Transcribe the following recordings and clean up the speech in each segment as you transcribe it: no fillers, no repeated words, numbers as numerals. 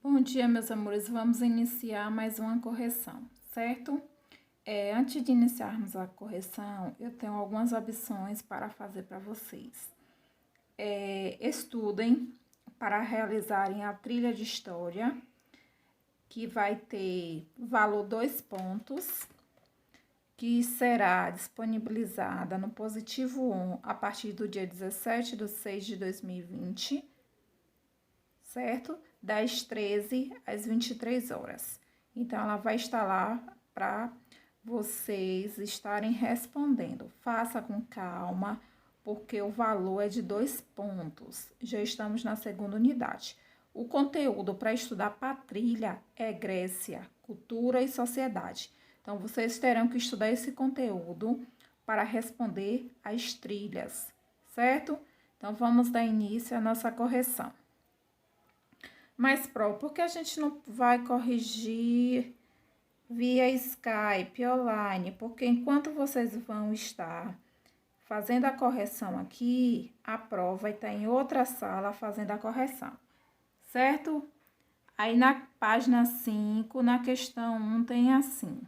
Bom dia, meus amores. Vamos iniciar mais uma correção, certo? Antes de iniciarmos a correção, eu tenho algumas opções para fazer para vocês. Estudem para realizarem a trilha de história, que vai ter valor 2 pontos, que será disponibilizada no Positivo 1 a partir do dia 17/6/2020, certo? Das 13 às 23 horas. Então, ela vai estar lá para vocês estarem respondendo. Faça com calma, porque o valor é de 2 pontos. Já estamos na segunda unidade. O conteúdo para estudar para a trilha é Grécia, cultura e sociedade. Então, vocês terão que estudar esse conteúdo para responder as trilhas, certo? Então, vamos dar início à nossa correção. Mas, por que a gente não vai corrigir via Skype, online? Porque enquanto vocês vão estar fazendo a correção aqui, a prova vai estar em outra sala fazendo a correção, certo? Aí na página 5, na questão 1, tem assim: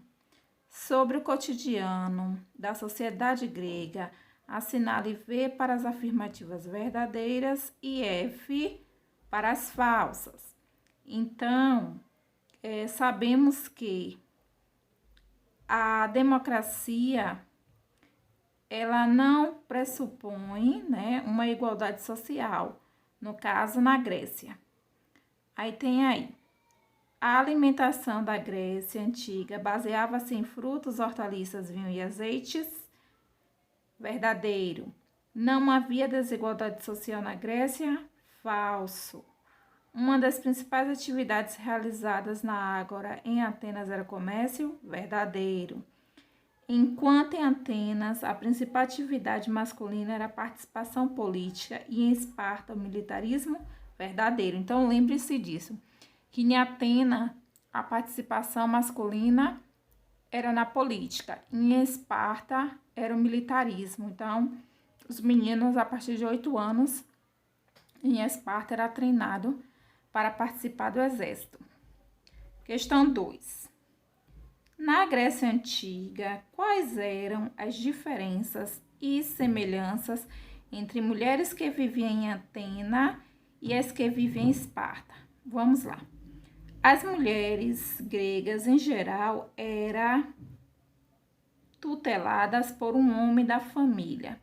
sobre o cotidiano da sociedade grega, assinale V para as afirmativas verdadeiras e F para as falsas. Então, sabemos que a democracia, ela não pressupõe, né, uma igualdade social, no caso, na Grécia. Aí tem aí, a alimentação da Grécia antiga baseava-se em frutos, hortaliças, vinho e azeites. Verdadeiro. Não havia desigualdade social na Grécia. Falso. Uma das principais atividades realizadas na Ágora em Atenas era o comércio. Verdadeiro. Enquanto em Atenas, a principal atividade masculina era a participação política e em Esparta, o militarismo. Verdadeiro. Então, lembre-se disso, que em Atenas, a participação masculina era na política. Em Esparta, era o militarismo. Então, os meninos, a partir de 8 anos, em Esparta, era treinado para participar do exército. Questão 2. Na Grécia Antiga, quais eram as diferenças e semelhanças entre mulheres que viviam em Atenas e as que viviam em Esparta? Vamos lá. As mulheres gregas, em geral, eram tuteladas por um homem da família,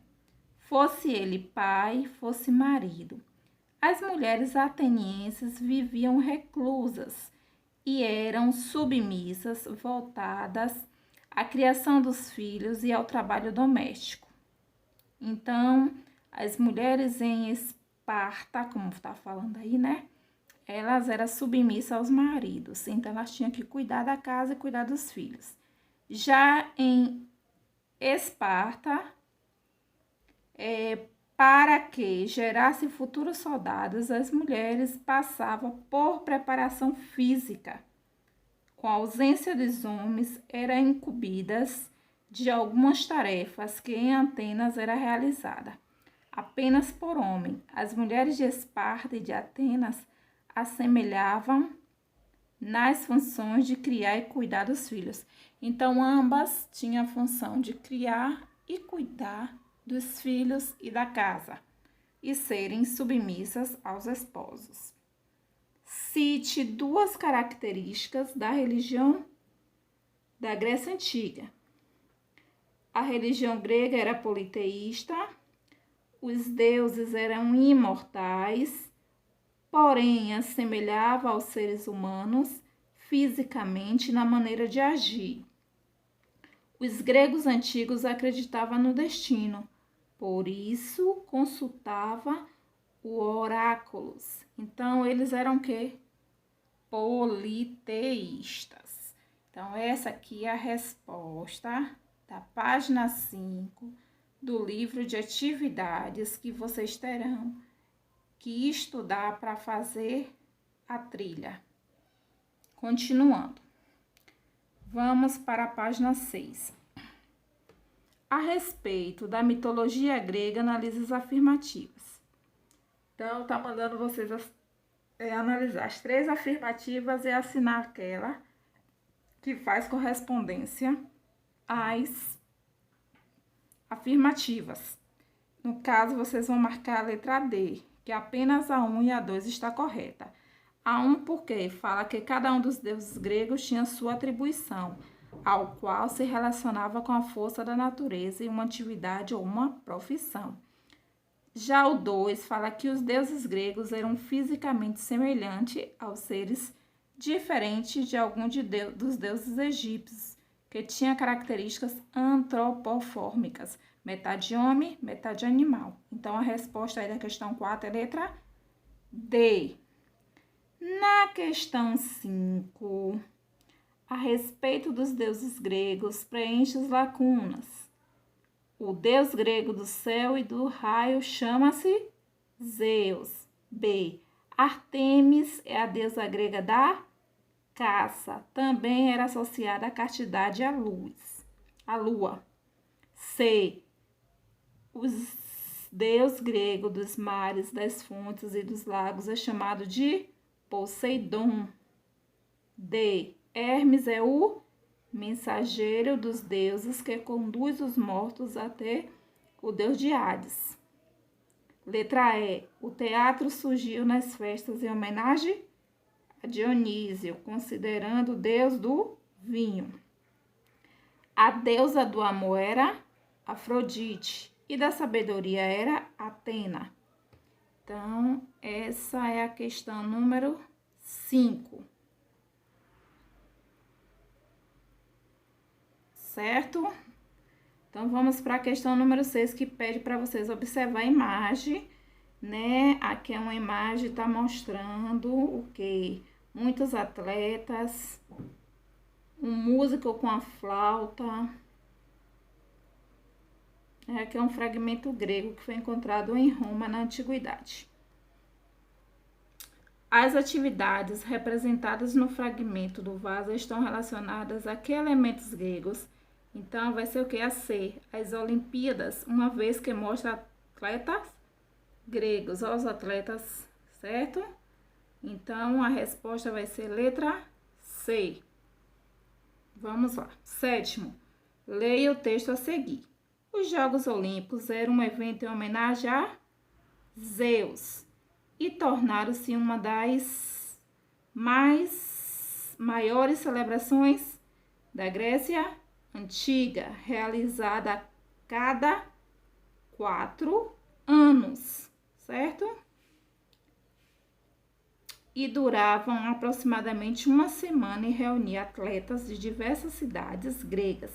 fosse ele pai, fosse marido. As mulheres atenienses viviam reclusas e eram submissas, voltadas à criação dos filhos e ao trabalho doméstico. Então, as mulheres em Esparta, como está falando aí, né? Elas eram submissas aos maridos, então elas tinham que cuidar da casa e cuidar dos filhos. Já em Esparta, para que gerasse futuros soldados, as mulheres passavam por preparação física. Com a ausência dos homens, eram incumbidas de algumas tarefas que em Atenas era realizada apenas por homem. As mulheres de Esparta e de Atenas assemelhavam nas funções de criar e cuidar dos filhos. Então, ambas tinham a função de criar e cuidar dos filhos e da casa, e serem submissas aos esposos. Cite 2 características da religião da Grécia Antiga. A religião grega era politeísta, os deuses eram imortais, porém assemelhava aos seres humanos fisicamente na maneira de agir. Os gregos antigos acreditavam no destino, por isso consultava o oráculos. Então, eles eram o quê? Politeístas. Então, essa aqui é a resposta da página 5 do livro de atividades que vocês terão que estudar para fazer a trilha. Continuando. Vamos para a página 6. A respeito da mitologia grega, analise as afirmativas. Então, tá mandando vocês analisar as 3 afirmativas e assinar aquela que faz correspondência às afirmativas. No caso, vocês vão marcar a letra D, que apenas a 1 e a 2 está correta. A 1 porque fala que cada um dos deuses gregos tinha sua atribuição, ao qual se relacionava com a força da natureza e uma atividade ou uma profissão. Já o 2 fala que os deuses gregos eram fisicamente semelhantes aos seres diferentes de algum dos deuses egípcios, que tinha características antropomórficas, metade homem, metade animal. Então, a resposta aí da questão 4 é a letra D. Na questão 5, a respeito dos deuses gregos, preenche as lacunas. O deus grego do céu e do raio chama-se Zeus. B. Ártemis é a deusa grega da caça. Também era associada à castidade e à luz, à lua. C. O deus grego dos mares, das fontes e dos lagos é chamado de Poseidon. D. Hermes é o mensageiro dos deuses que conduz os mortos até o deus de Hades. Letra E. O teatro surgiu nas festas em homenagem a Dionísio, considerando o deus do vinho. A deusa do amor era Afrodite e da sabedoria era Atena. Então, essa é a questão número 5. Certo? Então, vamos para a questão número 6, que pede para vocês observar a imagem, né? Aqui é uma imagem, está mostrando o quê? Muitos atletas, um músico com a flauta. Aqui é um fragmento grego que foi encontrado em Roma na antiguidade. As atividades representadas no fragmento do vaso estão relacionadas a que elementos gregos? Então, vai ser o que? A C, as Olimpíadas, uma vez que mostra atletas gregos, os atletas, certo? Então, a resposta vai ser letra C. Vamos lá. 7º, leia o texto a seguir. Os Jogos Olímpicos eram um evento em homenagem a Zeus e tornaram-se uma das maiores celebrações da Grécia Antiga, realizada a cada 4 anos, certo? E duravam aproximadamente uma semana e reuniam atletas de diversas cidades gregas.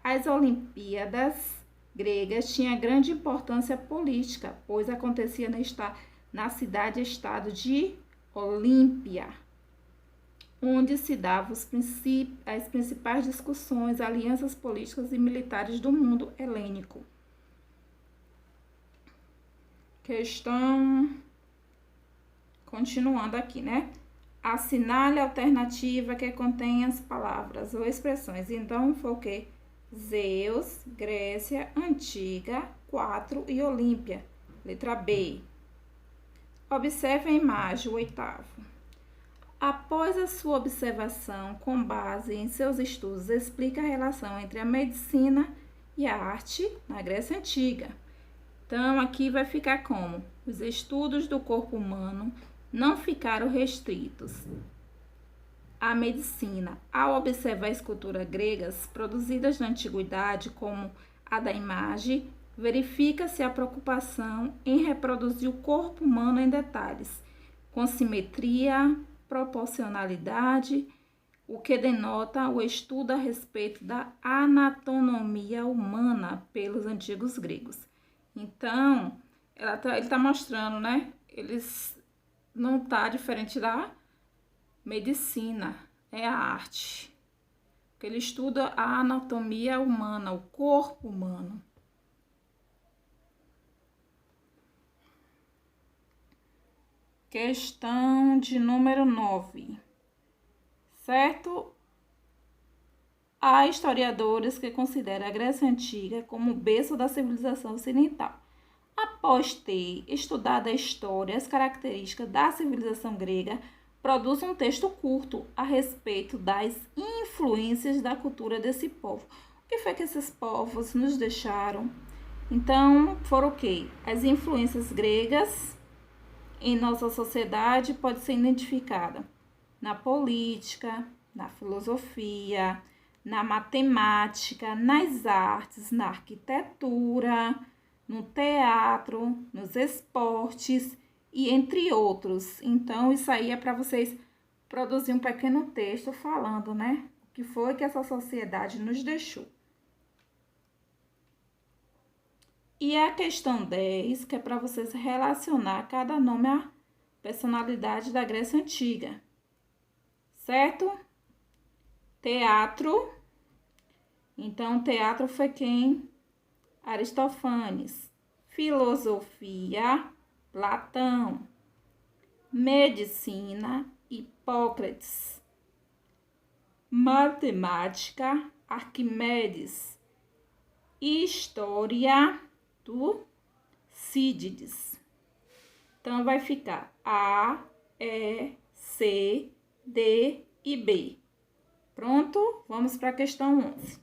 As Olimpíadas gregas tinham grande importância política, pois acontecia na cidade-estado de Olímpia, onde se davam as principais discussões, alianças políticas e militares do mundo helênico. Questão... Continuando aqui, né? Assinale a alternativa que contém as palavras ou expressões. Então, foi o quê? Zeus, Grécia Antiga, 4 e Olímpia. Letra B. Observe a imagem, o 8º. Após a sua observação, com base em seus estudos, explica a relação entre a medicina e a arte na Grécia Antiga. Então, aqui vai ficar como? Os estudos do corpo humano não ficaram restritos à medicina. Ao observar esculturas gregas produzidas na antiguidade, como a da imagem, verifica-se a preocupação em reproduzir o corpo humano em detalhes, com simetria, proporcionalidade, o que denota o estudo a respeito da anatomia humana pelos antigos gregos. Então, ele está mostrando, né? Eles não tá diferente da medicina, é a arte. Porque ele estuda a anatomia humana, o corpo humano. Questão de número 9. Certo? Há historiadores que consideram a Grécia Antiga como o berço da civilização ocidental. Após ter estudado a história e as características da civilização grega, produz um texto curto a respeito das influências da cultura desse povo. O que foi que esses povos nos deixaram? Então, foram o quê? As influências gregas em nossa sociedade pode ser identificada na política, na filosofia, na matemática, nas artes, na arquitetura, no teatro, nos esportes e entre outros. Então, isso aí é para vocês produzir um pequeno texto falando, né? O que foi que essa sociedade nos deixou. E a questão 10, que é para vocês relacionar cada nome à personalidade da Grécia Antiga. Certo? Teatro. Então, teatro foi quem? Aristófanes. Filosofia, Platão. Medicina, Hipócrates. Matemática, Arquimedes. História, Tucídides. Então, vai ficar A, E, C, D e B. Pronto? Vamos para a questão 11.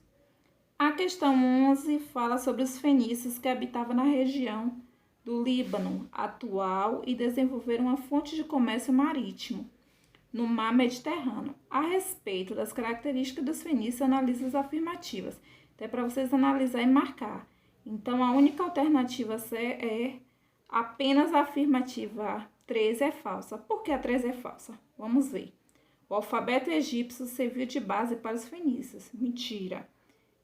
A questão 11 fala sobre os fenícios que habitavam na região do Líbano atual e desenvolveram uma fonte de comércio marítimo no mar Mediterrâneo. A respeito das características dos fenícios, analisa as afirmativas. Então, é para vocês analisar e marcar. Então, a única alternativa C é apenas a afirmativa 13 é falsa. Por que a 13 é falsa? Vamos ver. O alfabeto egípcio serviu de base para os fenícios. Mentira.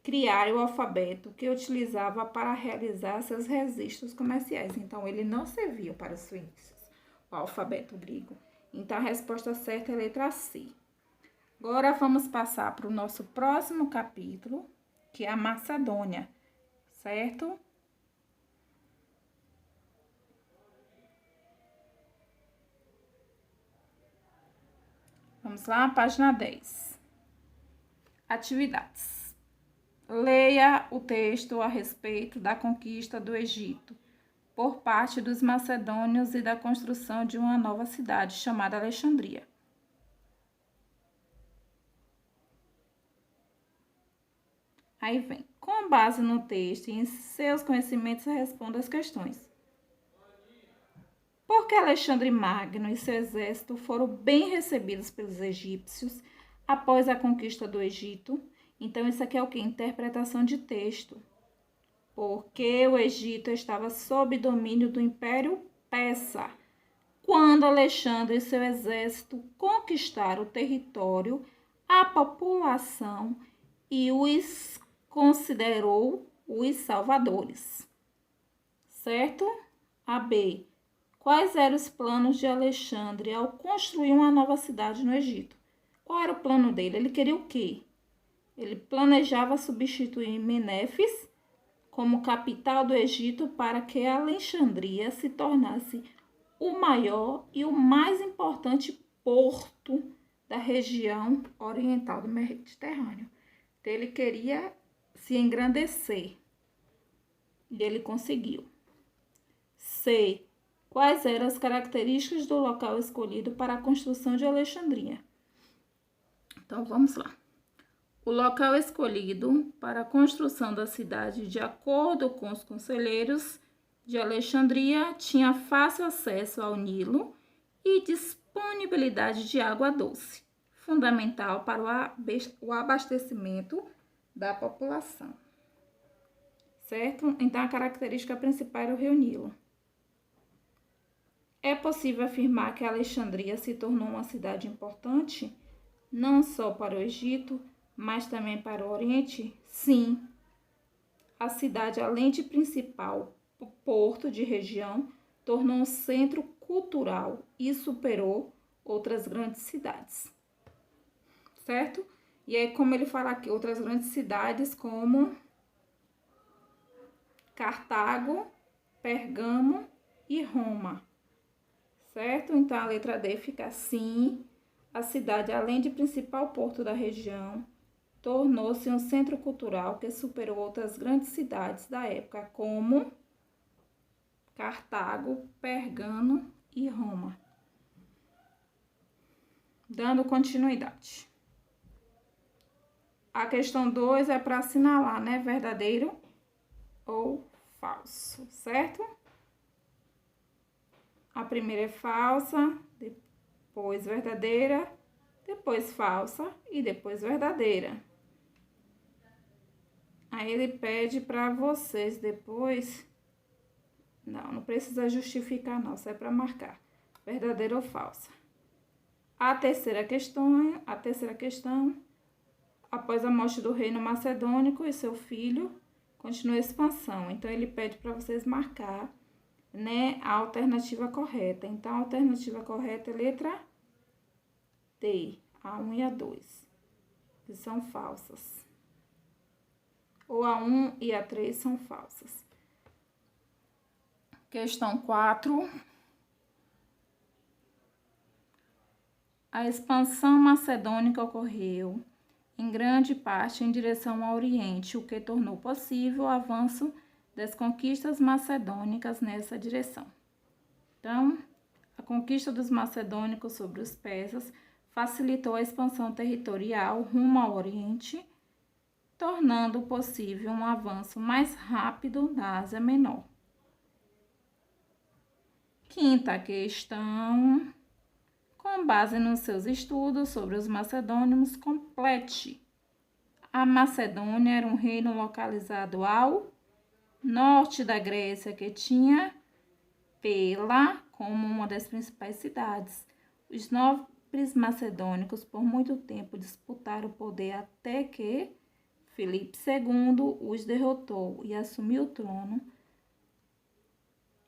Criaram o alfabeto que utilizava para realizar seus registros comerciais. Então, ele não serviu para os fenícios, o alfabeto grego. Então, a resposta certa é a letra C. Agora, vamos passar para o nosso próximo capítulo, que é a Macedônia, certo? Vamos lá, página 10. Atividades. Leia o texto a respeito da conquista do Egito por parte dos macedônios e da construção de uma nova cidade chamada Alexandria. Aí vem, com base no texto e em seus conhecimentos, responda as questões. Por que Alexandre Magno e seu exército foram bem recebidos pelos egípcios após a conquista do Egito? Então, isso aqui é o que? Interpretação de texto. Porque o Egito estava sob domínio do Império Persa. Quando Alexandre e seu exército conquistaram o território, a população e os considerou os salvadores. Certo? A B. Quais eram os planos de Alexandre ao construir uma nova cidade no Egito? Qual era o plano dele? Ele queria o quê? Ele planejava substituir Menefis como capital do Egito para que Alexandria se tornasse o maior e o mais importante porto da região oriental do Mediterrâneo. Então, ele queria se engrandecer e ele conseguiu. C. Quais eram as características do local escolhido para a construção de Alexandria? Então, vamos lá. O local escolhido para a construção da cidade, de acordo com os conselheiros de Alexandria, tinha fácil acesso ao Nilo e disponibilidade de água doce, fundamental para o abastecimento da população. Certo? Então, a característica principal era o Rio Nilo. É possível afirmar que Alexandria se tornou uma cidade importante, não só para o Egito, mas também para o Oriente? Sim. A cidade, além de principal porto de região, tornou um centro cultural e superou outras grandes cidades. Certo? E aí, como ele fala aqui, outras grandes cidades como Cartago, Pergamo e Roma. Certo? Então, a letra D fica assim. A cidade, além de principal porto da região, tornou-se um centro cultural que superou outras grandes cidades da época, como Cartago, Pergamo e Roma. Dando continuidade. A questão 2 é para assinalar, né? Verdadeiro ou falso, certo? A primeira é falsa, depois verdadeira, depois falsa e depois verdadeira. Aí ele pede para vocês depois... Não precisa justificar não, só é para marcar. Verdadeira ou falsa. A terceira questão, após a morte do reino macedônico e seu filho, continua a expansão. Então, ele pede para vocês marcar, né, a alternativa correta. Então, a alternativa correta é letra D, a 1 e a 2, que são falsas. Ou a 1 e a 3 são falsas. Questão 4. A expansão macedônica ocorreu em grande parte em direção ao Oriente, o que tornou possível o avanço das conquistas macedônicas nessa direção. Então, a conquista dos macedônicos sobre os persas facilitou a expansão territorial rumo ao Oriente, tornando possível um avanço mais rápido da Ásia Menor. Quinta questão. Com base nos seus estudos sobre os macedônios, complete. A Macedônia era um reino localizado ao norte da Grécia, que tinha Pela como uma das principais cidades. Os nobres macedônicos por muito tempo disputaram o poder até que Filipe II os derrotou e assumiu o trono.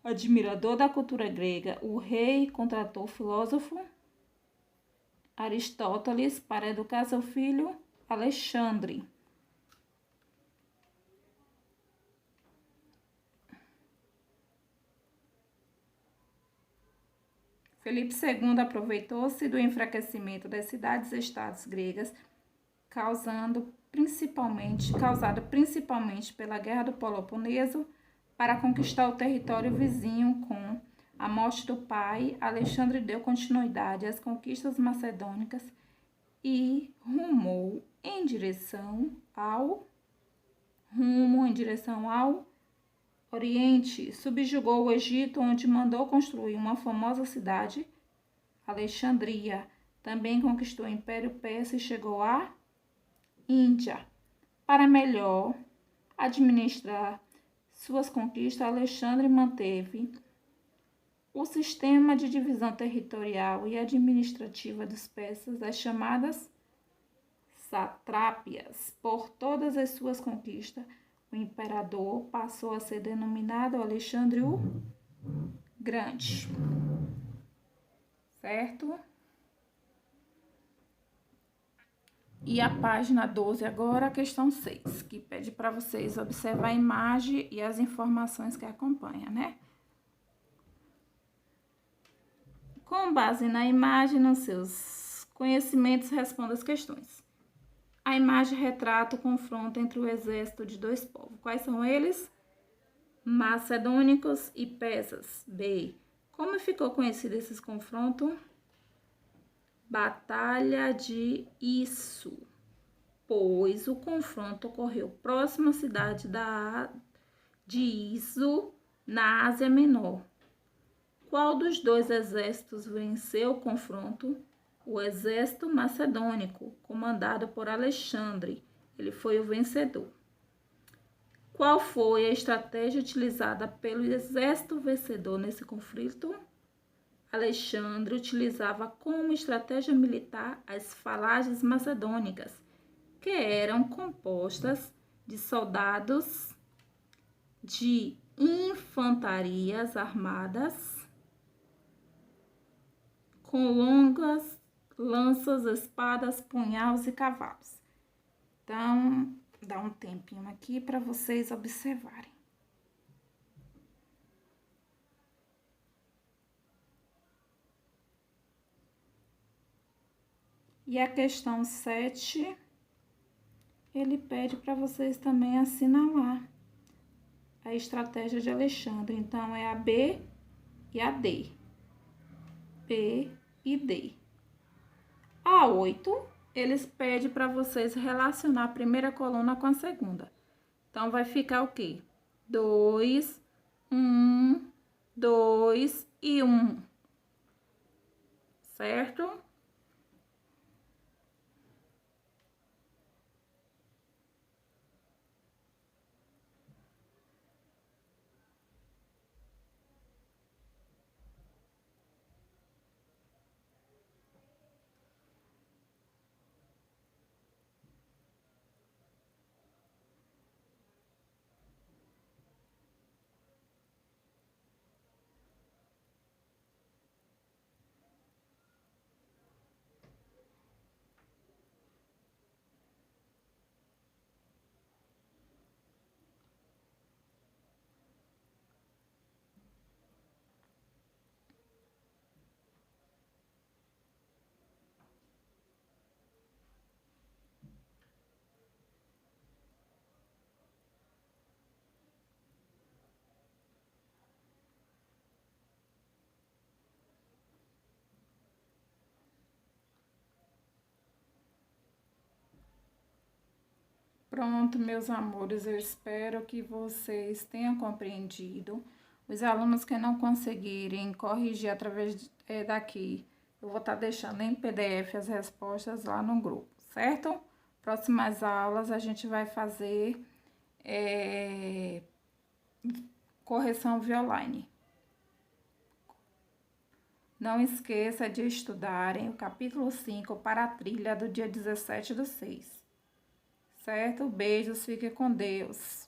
Admirador da cultura grega, o rei contratou o filósofo Aristóteles para educar seu filho Alexandre. Filipe II aproveitou-se do enfraquecimento das cidades-estados gregas, causado principalmente pela Guerra do Peloponeso, para conquistar o território vizinho. Com a morte do pai, Alexandre deu continuidade às conquistas macedônicas e rumou em direção ao Oriente. Subjugou o Egito, onde mandou construir uma famosa cidade, Alexandria. Também conquistou o Império Persa e chegou à Índia. Para melhor administrar suas conquistas, Alexandre manteve o sistema de divisão territorial e administrativa dos persas, as chamadas satrápias. Por todas as suas conquistas, o imperador passou a ser denominado Alexandre o Grande. Certo? E a página 12 agora, a questão 6, que pede para vocês observar a imagem e as informações que acompanham, né? Com base na imagem, nos seus conhecimentos, responda as questões. A imagem retrata o confronto entre o exército de dois povos. Quais são eles? Macedônicos e persas. B. Como ficou conhecido esse confronto? Batalha de Issu, pois o confronto ocorreu próximo à cidade de Issu, na Ásia Menor. Qual dos dois exércitos venceu o confronto? O exército macedônico, comandado por Alexandre. Ele foi o vencedor. Qual foi a estratégia utilizada pelo exército vencedor nesse conflito? Alexandre utilizava como estratégia militar as falanges macedônicas, que eram compostas de soldados de infantarias armadas com longas lanças, espadas, punhais e cavalos. Então, dá um tempinho aqui para vocês observarem. E a questão 7, ele pede para vocês também assinalar a estratégia de Alexandre. Então, é a B e a D. B e D. A 8, eles pedem para vocês relacionar a primeira coluna com a segunda. Então, vai ficar o quê? 2, 1, 2 e 1. Certo? Pronto, meus amores, eu espero que vocês tenham compreendido. Os alunos que não conseguirem corrigir através daqui, eu vou estar deixando em PDF as respostas lá no grupo, certo? Próximas aulas a gente vai fazer correção via online. Não esqueça de estudarem o capítulo 5 para a trilha do dia 17/6. Certo? Beijos, fique com Deus.